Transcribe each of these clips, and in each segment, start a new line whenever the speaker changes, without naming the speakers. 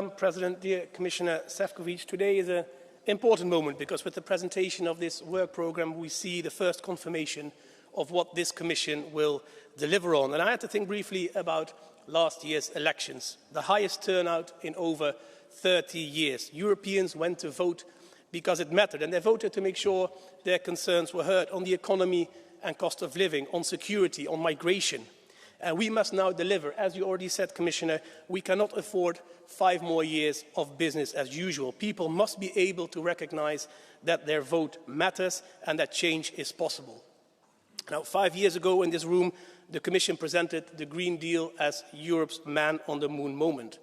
Madam President, dear Commissioner Šefčovič, today is an important moment because with the presentation of this work programme we see the first confirmation of what this Commission will deliver on. And I had to think briefly about last year's elections, the highest turnout in over 30 years. Europeans went to vote because it mattered, and they voted to make sure their concerns were heard on the economy and cost of living, on security, on migration. And we must now deliver. As you already said, Commissioner, we cannot afford 5 more years of business as usual. People must be able to recognise that their vote matters and that change is possible. Now, 5 years ago in this room, the Commission presented the Green Deal as Europe's man-on-the-moon moment.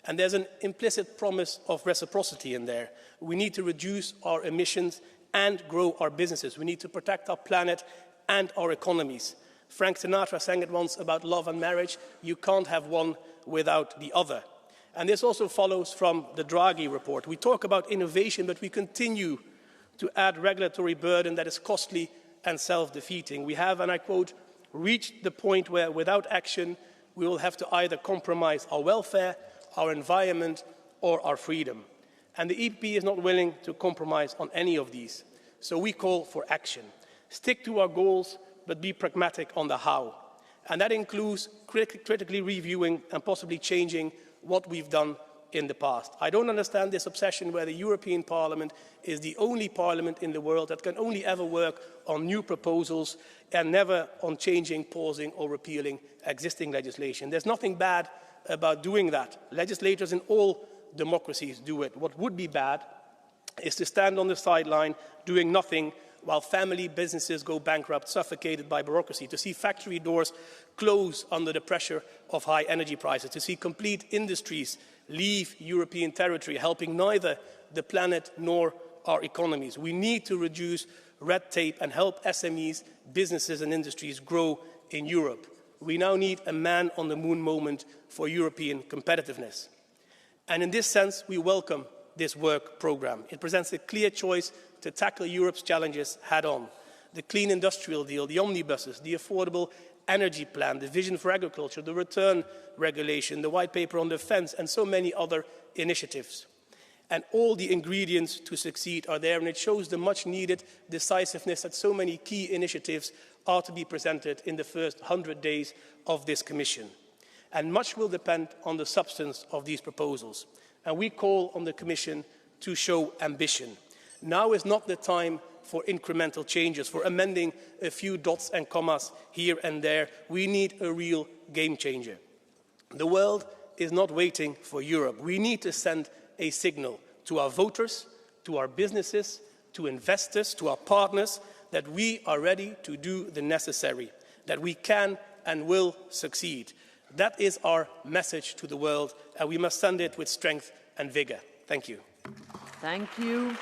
And there's an implicit promise of reciprocity in there. We need to reduce our emissions and grow our businesses. We need to protect our planet and our economies. Frank Sinatra sang it once about love and marriage. You can't have one without the other. And this also follows from the Draghi report. We talk about innovation, but we continue to add regulatory burden that is costly and self-defeating. We have, and I quote, reached the point where without action, we will have to either compromise our welfare, our environment, or our freedom. And the EPP is not willing to compromise on any of these. So we call for action. Stick to our goals, but be pragmatic on the how. And that includes critically reviewing and possibly changing what we've done in the past. I don't understand this obsession where the European Parliament is the only parliament in the world that can only ever work on new proposals and never on changing, pausing or repealing existing legislation. There's nothing bad about doing that. Legislators in all democracies do it. What would be bad is to stand on the sideline doing nothing while family businesses go bankrupt, suffocated by bureaucracy, to see factory doors close under the pressure of high energy prices, to see complete industries leave European territory, helping neither the planet nor our economies. We need to reduce red tape and help SMEs, businesses and industries grow in Europe. We now need a man-on-the-moon moment for European competitiveness. And in this sense, we welcome this work programme. It presents a clear choice to tackle Europe's challenges head-on. The Clean Industrial Deal, the omnibuses, the Affordable Energy Plan, the Vision for Agriculture, the Return Regulation, the White Paper on Defence, and so many other initiatives. And all the ingredients to succeed are there, and it shows the much-needed decisiveness that so many key initiatives are to be presented in the first 100 days of this Commission. And much will depend on the substance of these proposals. And we call on the Commission to show ambition. Now is not the time for incremental changes, for amending a few dots and commas here and there. We need a real game changer. The world is not waiting for Europe. We need to send a signal to our voters, to our businesses, to investors, to our partners, that we are ready to do the necessary, that we can and will succeed. That is our message to the world, and we must send it with strength and vigour. Thank you.
Thank you.